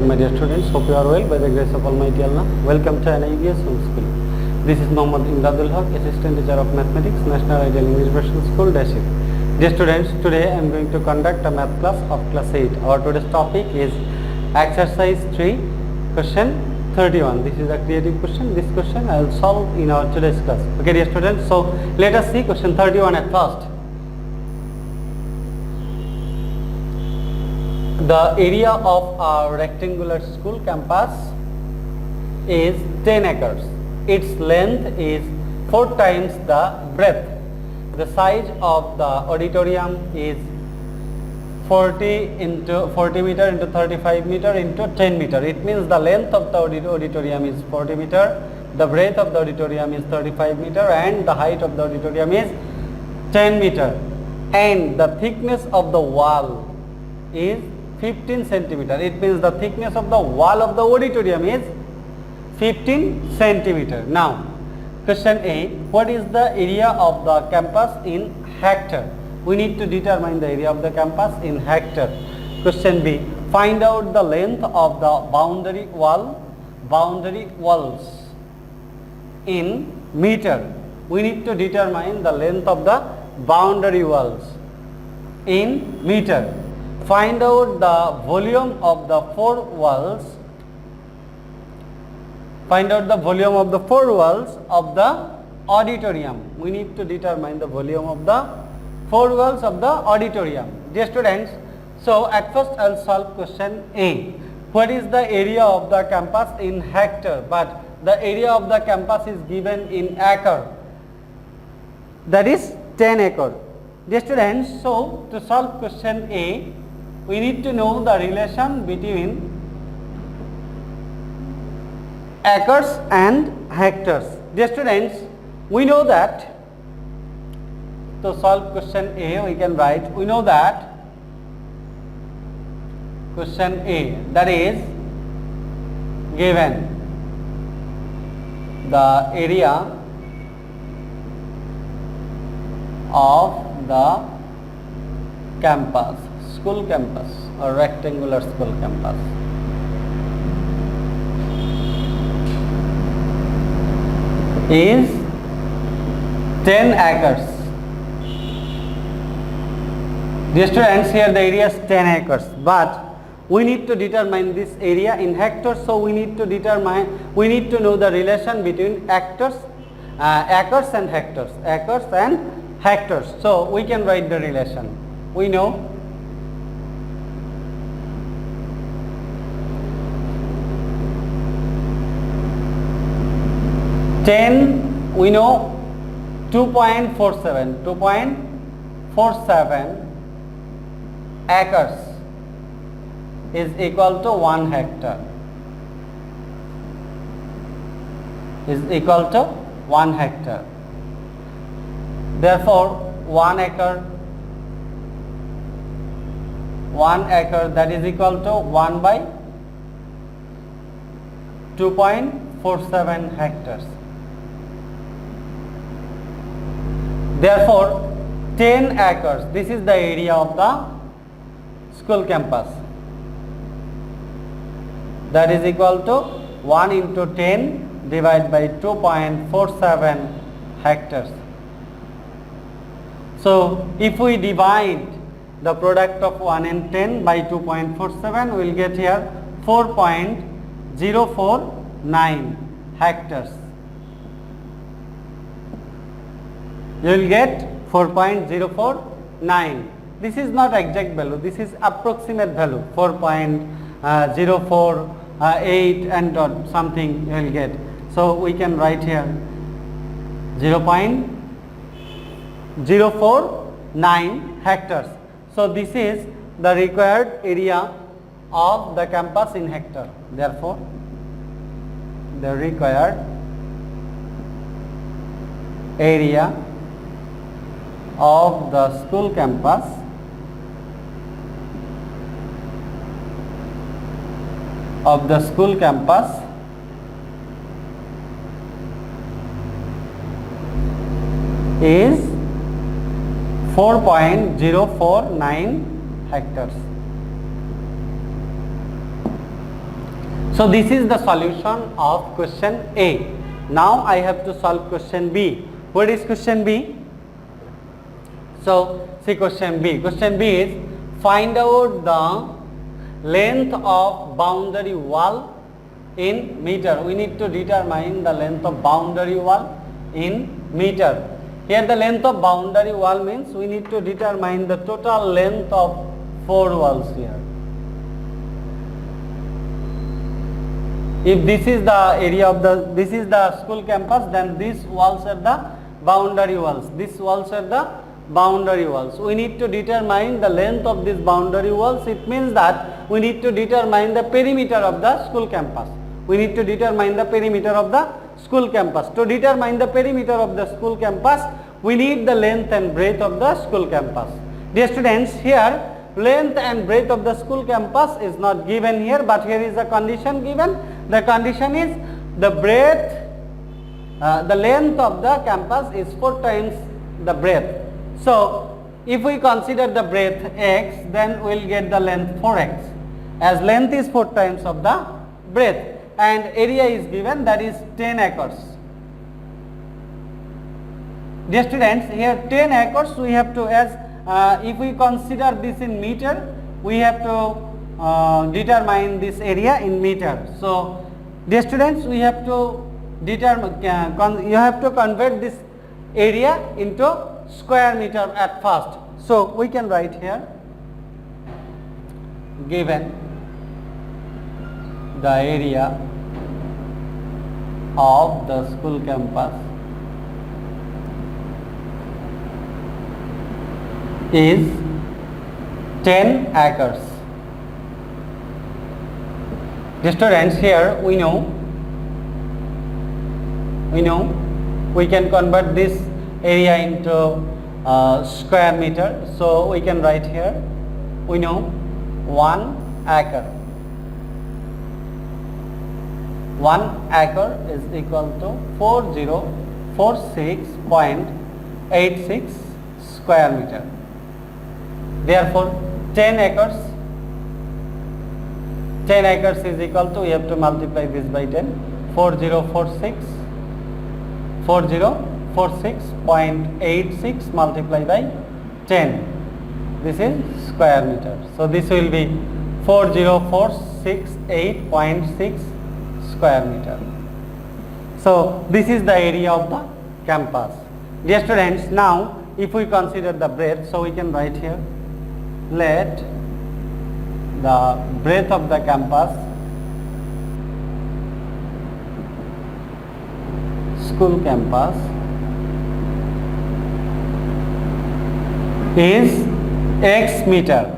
my dear students. Hope you are well by the grace of Almighty Allah. Welcome to NIBS Home School. This is Mohammad Imdadul Haq, Assistant Teacher of Mathematics, National Ideal English Version School, Dashik. Dear students, today I am going to conduct a math class of class 8. Our today's topic is exercise 3, question 31. This is a creative question. This question I will solve in our today's class. Okay, dear students. So let us see question 31 at first. The area of our rectangular school campus is 10 acres. Its length is 4 times the breadth. The size of the auditorium is 40 meter into 35 meter into 10 meter. It means the length of the auditorium is 40 meter, the breadth of the auditorium is 35 meter, and the height of the auditorium is 10 meter. And the thickness of the wall is 15 centimeter. It means the thickness of the wall of the auditorium is 15 centimeter. Now, question A, what is the area of the campus in hectare? We need to determine the area of the campus in hectare. Question B, find out the length of the boundary walls in meter. We need to determine the length of the boundary walls in meter. Find out the volume of the four walls. Find out the volume of the four walls of the auditorium. We need to determine the volume of the four walls of the auditorium. Dear students, so at first I will solve question A. What is the area of the campus in hectare? But the area of the campus is given in acre. That is 10 acre. Dear students, so to solve question A, we need to know the relation between acres and hectares. Dear students, we know that to solve question A, we can write, we know that question A, that is given the area of the campus, school campus or rectangular school campus is 10 acres. Dear students, here the area is 10 acres, but we need to determine this area in hectares, so we need to know the relation between acres and hectares. So we can write the relation. We know we know 2.47 acres is equal to 1 hectare. Therefore 1 acre that is equal to 1 by 2.47 hectares. Therefore 10 acres, this is the area of the school campus, that is equal to 1 into 10 divided by 2.47 hectares. So if we divide the product of 1 and 10 by 2.47, we will get here 4.049 hectares. You will get 4.049. This is not exact value, this is approximate value, 4.048 and something you will get. So we can write here 0.049 hectares. So this is the required area of the campus in hectare. Therefore the required area of the school campus is 4.049 hectares. So this is the solution of question A. Now I have to solve question B. What is question B? So see question B. Question B is find out the length of boundary wall in meter. We need to determine the length of boundary wall in meter. Here the length of boundary wall means we need to determine the total length of 4 walls here. If this is the area of this is the school campus, then these walls are the boundary walls. These walls are the boundary walls. We need to determine the length of these boundary walls. It means that we need to determine the perimeter of the school campus. We need to determine the perimeter of the school campus. To determine the perimeter of the school campus, we need the length and breadth of the school campus. Dear students, here length and breadth of the school campus is not given here, but here is a condition given. The condition is the breadth, the length of the campus is 4 times the breadth. So if we consider the breadth x, then we will get the length 4x, as length is 4 times of the breadth, and area is given, that is 10 acres. Dear students, here 10 acres we have to, as if we consider this in meter, we have to determine this area in meter. So dear students, we have to determine, you have to convert this area into square meter at first. So we can write here, given the area of the school campus is 10 acres. The students, here we know we can convert this area into square meter. So we can write here, we know 1 acre. 1 acre is equal to 4046.86 square meter. Therefore 10 acres is equal to, we have to multiply this by 10, 4046.86 multiplied by 10. This is square meter. So this will be 40468.6 square meter. So this is the area of the campus. Dear students, now if we consider the breadth, so we can write here, let the breadth of the campus, school campus, is x meter.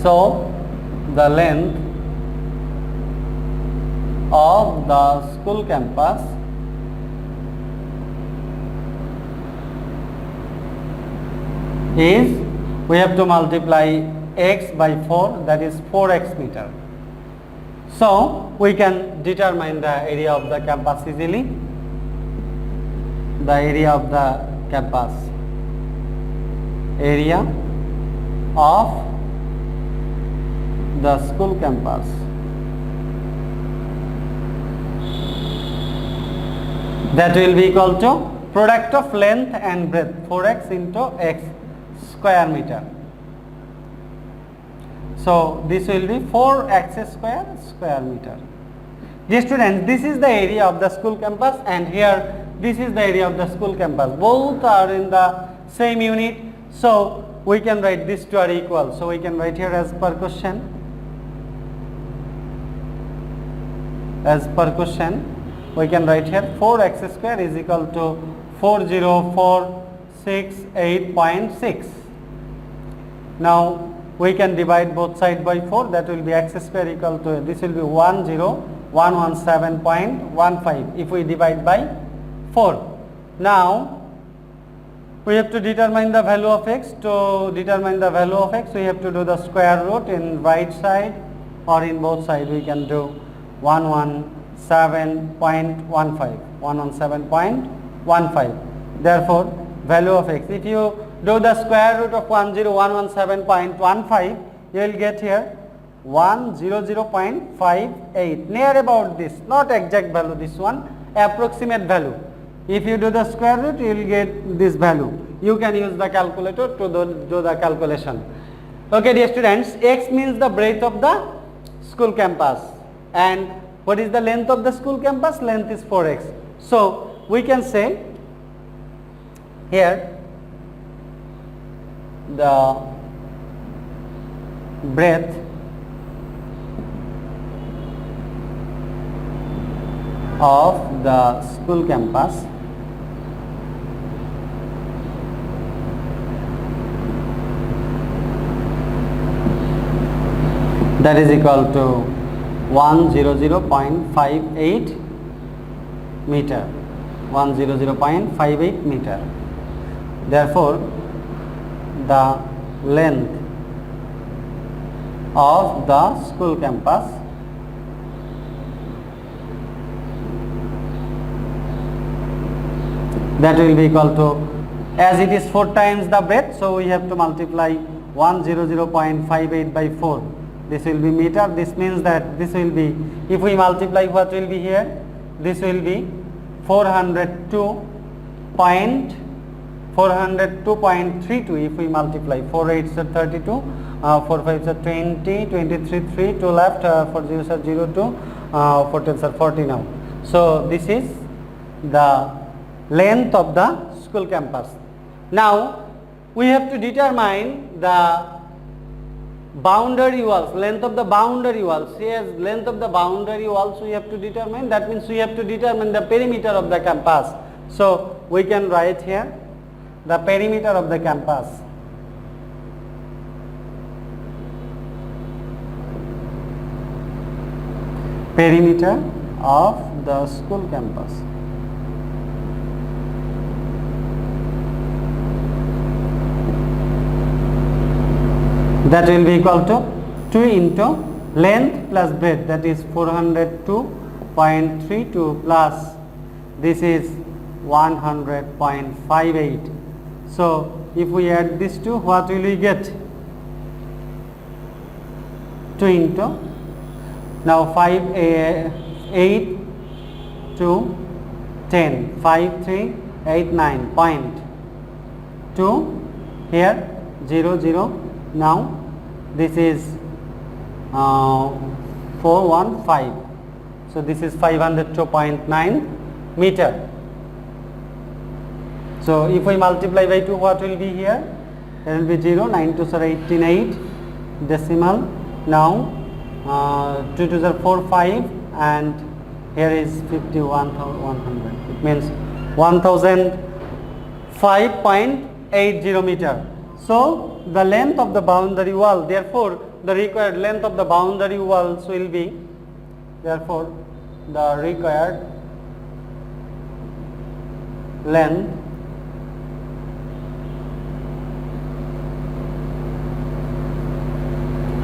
So the length of the school campus is, we have to multiply x by 4, that is 4x meter. So we can determine the area of the campus easily. The area of the campus, area of the school campus that will be equal to product of length and breadth, 4x into x square meter. So this will be 4x square meter. Dear students, this is the area of the school campus, and here this is the area of the school campus. Both are in the same unit, so we can write these two are equal. So we can write here as per question. As per question, we can write here 4x square is equal to 40468.6. Now we can divide both sides by 4, that will be x square equal to, this will be 10117.15 if we divide by 4. Now we have to determine the value of x. To determine the value of x, we have to do the square root in right side or in both sides. We can do 117.15. Therefore value of x, if you do the square root of 10117.15, you will get here 100.58, near about this, not exact value, this one approximate value. If you do the square root, you will get this value. You can use the calculator to do the calculation. Okay, dear students, x means the breadth of the school campus, and what is the length of the school campus? Length is 4x. So we can say here the breadth of the school campus that is equal to 100.58 meter. 100.58 meter. Therefore, the length of the school campus that will be equal to, as it is 4 times the breadth, so we have to multiply 100.58 by 4. This will be meter. This means that this will be, if we multiply, what will be here? This will be 402.32. If we multiply 4 8s are 32, 4 5s are 20, 23 3, 2 left, 4 0s are 0 2, 4 10s are 40 now. So this is the length of the school campus. Now we have to determine the boundary walls, length of the boundary walls. Yes, length of the boundary walls we have to determine. That means we have to determine the perimeter of the campus. So we can write here the perimeter of the campus. Perimeter of the school campus. That will be equal to 2 into length plus breadth, that is 402.32 plus this is 100.58. So if we add these two, what will we get? 2 into, now 5 8 to 10, 5 3 8 9.2 here 0 0. Now this is 415. So this is 502.9 meter. So if we multiply by 2, what will be here? There will be 0, 9 2s are 18, 8 decimal. Now 2 2s are 4 5 and here is 51,100. It means 1005.80 meter. So the length of the boundary wall, therefore the required length of the boundary walls will be, therefore the required length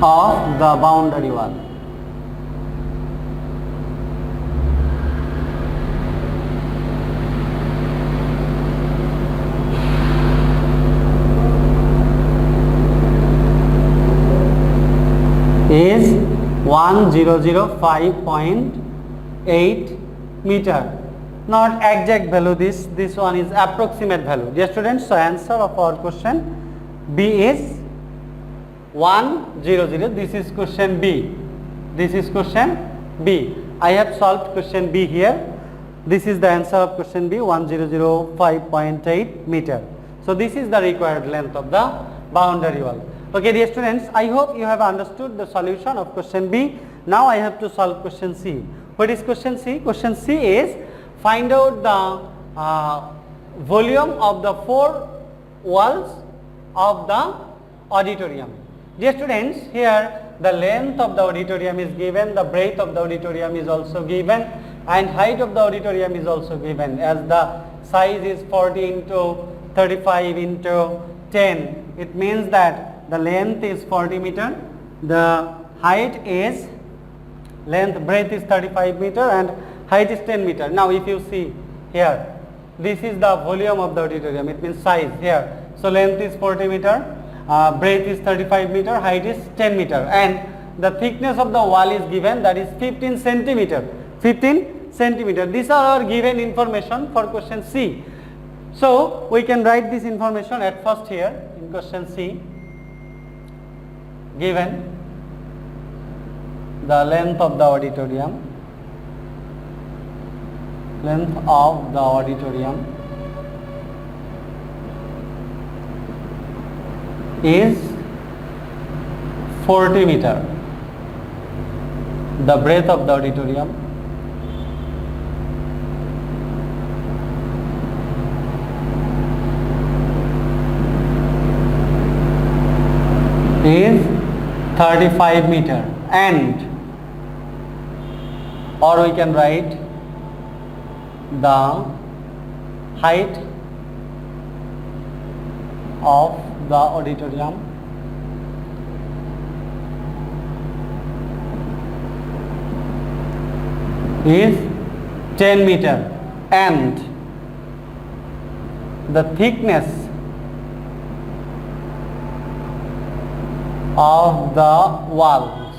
of the boundary wall is 1005.8 meter. Not exact value, this one is approximate value. Dear students, so answer of our question B is 100. This is question B. This is question B. I have solved question B here. This is the answer of question B, 1005.8 meter. So this is the required length of the boundary wall. Okay, dear students, I hope you have understood the solution of question B. Now I have to solve question C. What is question C? Question C is find out the volume of the 4 walls of the auditorium. Dear students, here the length of the auditorium is given, the breadth of the auditorium is also given, and height of the auditorium is also given, as the size is 40 into 35 into 10. It means that the length is 40 meter, the height is, breadth is 35 meter and height is 10 meter. Now if you see here, this is the volume of the auditorium, it means size here. So length is 40 meter, breadth is 35 meter, height is 10 meter, and the thickness of the wall is given, that is 15 centimeter. 15 centimeter. These are our given information for question C. So we can write this information at first here in question C. Given the length of the auditorium, is 40 meter. The breadth of the auditorium is 35 meter, and or we can write the height of the auditorium is 10 meter, and the thickness of the walls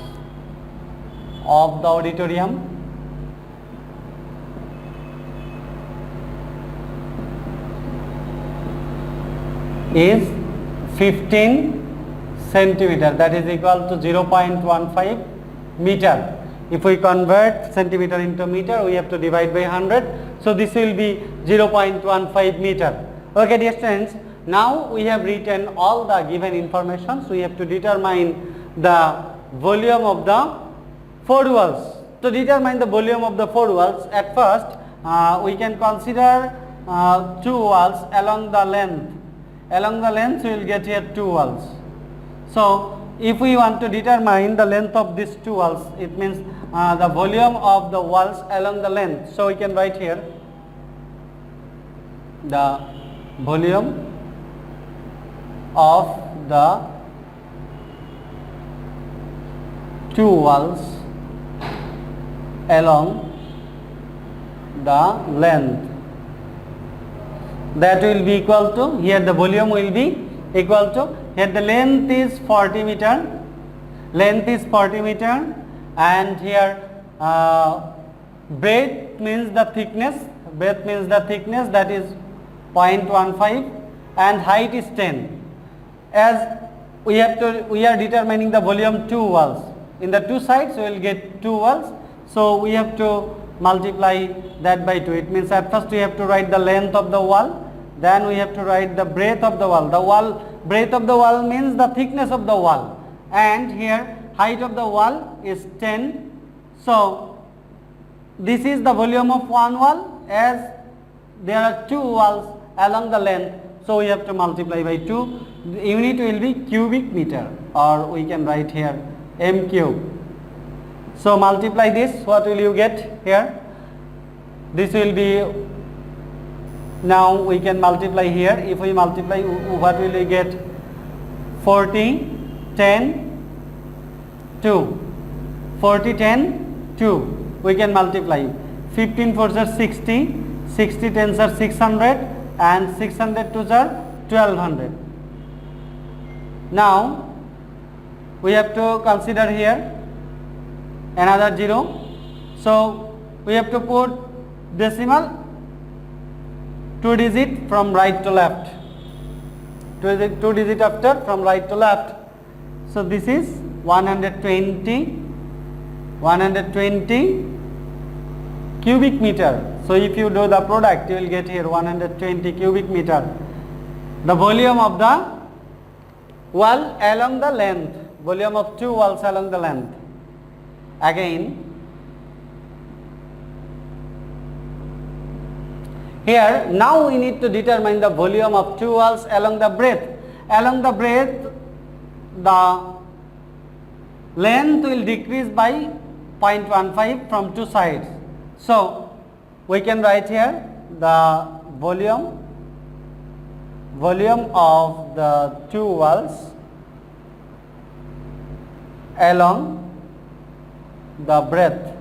of the auditorium is 15 centimeter, that is equal to 0.15 meter. If we convert centimeter into meter, we have to divide by 100. So this will be 0.15 meter. Okay, dear students, now we have written all the given information. So we have to determine the volume of the four walls. To determine the volume of the four walls, at first we can consider two walls along the length. Along the length, we will get here two walls. So if we want to determine the length of these two walls, it means the volume of the walls along the length. So we can write here the volume of the two walls along the length. That will be equal to, here the volume will be equal to, here the length is 40 meter, and here breadth means the thickness, that is 0.15, and height is 10. As we are determining the volume two walls. In the two sides we will get two walls, so we have to multiply that by 2. It means at first we have to write the length of the wall, then we have to write the breadth of the wall. Breadth of the wall means the thickness of the wall, and here height of the wall is 10. So this is the volume of one wall, as there are two walls along the length, so we have to multiply by 2. The unit will be cubic meter, or we can write here m cube. So multiply this, what will you get here? This will be, now we can multiply here. If we multiply, what will we get? 40, 10, 2. 40, 10, 2. We can multiply. 15 4s are 60, 60 10s are 600, and 600 2s are 1200. Now we have to consider here another 0. So we have to put decimal 2 digit from right to left. 2 digit after from right to left. So this is 120 cubic meter. So if you do the product, you will get here 120 cubic meter. The volume of the wall along the length, volume of two walls along the length. Again, here now we need to determine the volume of two walls along the breadth. Along the breadth, the length will decrease by 0.15 from two sides. So we can write here the volume of the two walls along the breadth,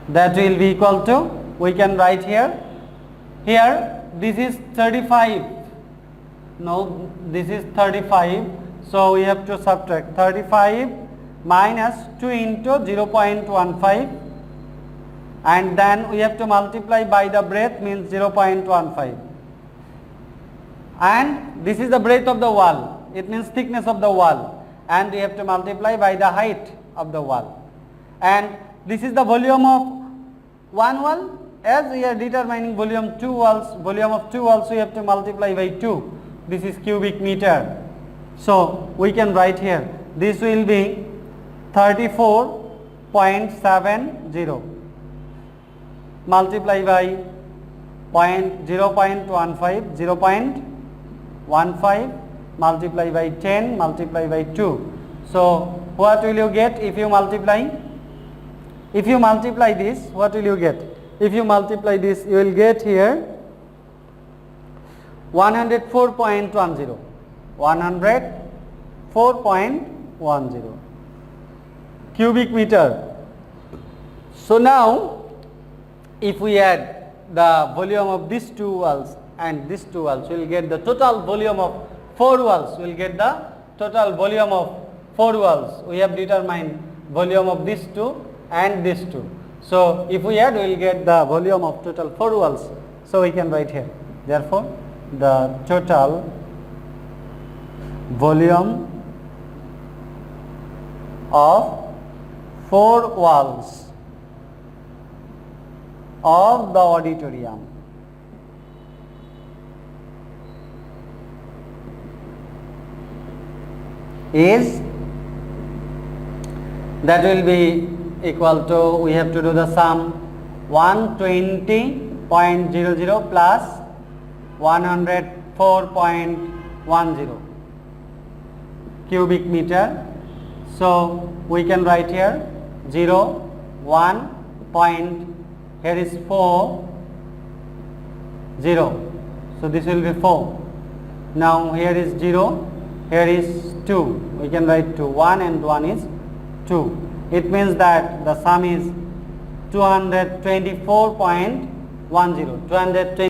that will be equal to, we can write here this is 35, no, this is 35, So we have to subtract 35 minus 2 into 0.15, and then we have to multiply by the breadth, means 0.15, and this is the breadth of the wall, it means thickness of the wall, and we have to multiply by the height of the wall, and this is the volume of one wall. As we are determining volume of two walls, we have to multiply by 2. This is cubic meter. So we can write here, this will be 34.70 multiply by 0.15 multiply by 10 multiply by 2. So what will you get if you multiply? If you multiply this, what will you get? If you multiply this, you will get here 104.10 cubic meter. So now if we add the volume of these two walls and these two walls, we will get the total volume of 4 walls. We will get the total volume of 4 walls. We have determined volume of these two and these two. So if we add, we will get the volume of total 4 walls. So we can write here, therefore the total volume of 4 walls of the auditorium is, that will be equal to, we have to do the sum, 120.00 plus 104.10 cubic meter. So we can write here 0, 1 point, here is 4, 0. So this will be 4. Now here is 0, here is 2. We can write 2, 1 and 1 is 2. It means that the sum is 224.10.